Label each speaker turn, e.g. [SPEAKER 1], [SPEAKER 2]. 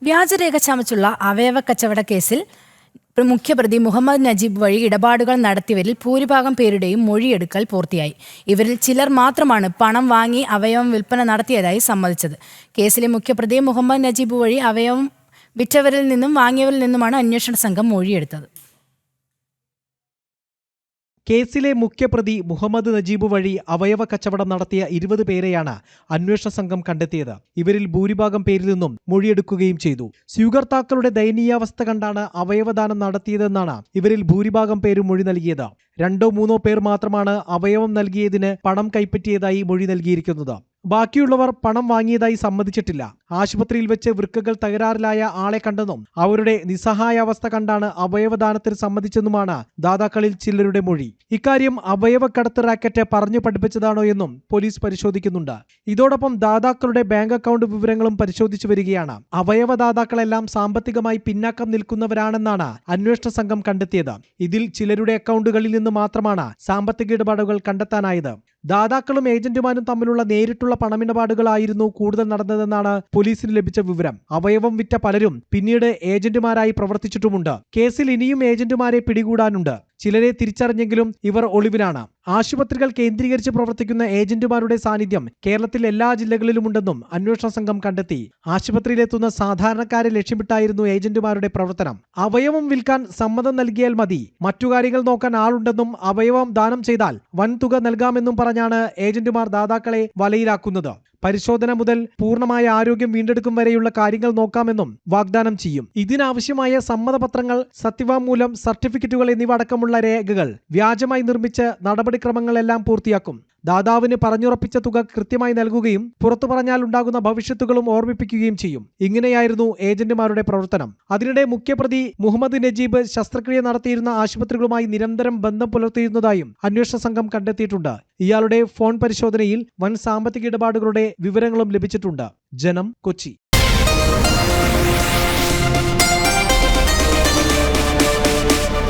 [SPEAKER 1] വ്യാജരേഖ ചമച്ചുള്ള അവയവ കച്ചവട കേസിൽ മുഖ്യപ്രതി മുഹമ്മദ് നജീബ് വഴി ഇടപാടുകൾ നടത്തിയവരിൽ ഭൂരിഭാഗം പേരുടെയും മൊഴിയെടുക്കൽ പൂർത്തിയായി. ഇവരിൽ ചിലർ മാത്രമാണ് പണം വാങ്ങി അവയവം വിൽപ്പന നടത്തിയതായി സമ്മതിച്ചത്. കേസിലെ മുഖ്യപ്രതി മുഹമ്മദ് നജീബ് വഴി അവയവം വിറ്റവരിൽ നിന്നും വാങ്ങിയവരിൽ നിന്നുമാണ് അന്വേഷണ സംഘം മൊഴിയെടുത്തത്.
[SPEAKER 2] കേസിലെ മുഖ്യപ്രതി മുഹമ്മദ് നജീബ് വഴി അവയവ കച്ചവടം നടത്തിയ 20 പേരെയാണ് അന്വേഷണ സംഘം കണ്ടെത്തിയത്. ഇവരിൽ ഭൂരിഭാഗം പേരിൽ നിന്നും മൊഴിയെടുക്കുകയും ചെയ്തു. സ്വീകർത്താക്കളുടെ ദയനീയാവസ്ഥ കണ്ടാണ് അവയവദാനം നടത്തിയതെന്നാണ് ഇവരിൽ ഭൂരിഭാഗം പേരും മൊഴി നൽകിയത്. 2-3 പേർ മാത്രമാണ് അവയവം നൽകിയതിന് പണം കൈപ്പറ്റിയതായി മൊഴി നൽകിയിരിക്കുന്നത്. ബാക്കിയുള്ളവർ പണം വാങ്ങിയതായി സമ്മതിച്ചിട്ടില്ല. ആശുപത്രിയിൽ വെച്ച് വൃക്കകൾ തകരാറിലായ ആളെ കണ്ടെന്നും അവരുടെ നിസ്സഹായാവസ്ഥ കണ്ടാണ് അവയവദാനത്തിന് സമ്മതിച്ചെന്നുമാണ് ദാതാക്കളിൽ ചിലരുടെ മൊഴി. ഇക്കാര്യം അവയവക്കടത്ത് റാക്കറ്റ് പറഞ്ഞു പഠിപ്പിച്ചതാണോ എന്നും പോലീസ് പരിശോധിക്കുന്നുണ്ട്. ഇതോടൊപ്പം ദാതാക്കളുടെ ബാങ്ക് അക്കൗണ്ട് വിവരങ്ങളും പരിശോധിച്ചു വരികയാണ്. അവയവദാതാക്കളെല്ലാം സാമ്പത്തികമായി പിന്നാക്കം നിൽക്കുന്നവരാണെന്നാണ് അന്വേഷണ സംഘം കണ്ടെത്തിയത്. ഇതിൽ ചിലരുടെ അക്കൗണ്ടുകളിൽ നിന്ന് മാത്രമാണ് സാമ്പത്തിക ഇടപാടുകൾ കണ്ടെത്താനായത്. ദാതാക്കളും ഏജന്റുമാരും തമ്മിലുള്ള നേരിട്ടുള്ള പണമിടപാടുകളായിരുന്നു കൂടുതൽ നടന്നതെന്നാണ് പോലീസിന് ലഭിച്ച വിവരം. അവയവം വിറ്റ പലരും പിന്നീട് ഏജന്റുമാരായി പ്രവർത്തിച്ചിട്ടുമുണ്ട്. കേസിൽ ഇനിയും ഏജന്റുമാരെ പിടികൂടാനുണ്ട്. ചിലരെ തിരിച്ചറിഞ്ഞെങ്കിലും ഇവർ ഒളിവിലാണ്. ആശുപത്രികൾ കേന്ദ്രീകരിച്ച് പ്രവർത്തിക്കുന്ന ഏജന്റുമാരുടെ സാന്നിധ്യം കേരളത്തിൽ എല്ലാ ജില്ലകളിലുമുണ്ടെന്നും അന്വേഷണ സംഘം കണ്ടെത്തി. ആശുപത്രിയിലെത്തുന്ന സാധാരണക്കാരെ ലക്ഷ്യമിട്ടായിരുന്നു ഏജന്റുമാരുടെ പ്രവർത്തനം. അവയവം വിൽക്കാൻ സമ്മതം നൽകിയാൽ മതി, മറ്റു കാര്യങ്ങൾ നോക്കാൻ ആളുണ്ടെന്നും അവയവം ദാനം ചെയ്താൽ വൻ തുക നൽകാമെന്നും പറഞ്ഞാണ് ഏജന്റുമാർ ദാതാക്കളെ വലയിലാക്കുന്നത്. പരിശോധന മുതൽ പൂർണ്ണമായ ആരോഗ്യം വീണ്ടെടുക്കും വരെയുള്ള കാര്യങ്ങൾ നോക്കാമെന്നും വാഗ്ദാനം ചെയ്യും. ഇതിനാവശ്യമായ സമ്മതപത്രങ്ങൾ, സത്യവാങ്മൂലം, സർട്ടിഫിക്കറ്റുകൾ എന്നിവ അടക്കമുള്ള രേഖകൾ വ്യാജമായി നിർമ്മിച്ച് നടപടിക്രമങ്ങളെല്ലാം പൂർത്തിയാക്കും. ദാതാവിന് പറഞ്ഞുറപ്പിച്ച തുക കൃത്യമായി നൽകുകയും പുറത്തു പറഞ്ഞാൽ ഉണ്ടാകുന്ന ഭവിഷ്യത്തുകളും ഓർമ്മിപ്പിക്കുകയും ചെയ്യും. ഇങ്ങനെയായിരുന്നു ഏജന്റുമാരുടെ പ്രവർത്തനം. അതിനിടെ മുഖ്യപ്രതി മുഹമ്മദ് നജീബ് ശസ്ത്രക്രിയ നടത്തിയിരുന്ന ആശുപത്രികളുമായി നിരന്തരം ബന്ധം പുലർത്തിയിരുന്നതായും അന്വേഷണ സംഘം കണ്ടെത്തിയിട്ടുണ്ട്. ഇയാളുടെ ഫോൺ പരിശോധനയിൽ വൻ സാമ്പത്തിക ഇടപാടുകളുടെ വിവരങ്ങളും ലഭിച്ചിട്ടുണ്ട്. ജനം, കൊച്ചി.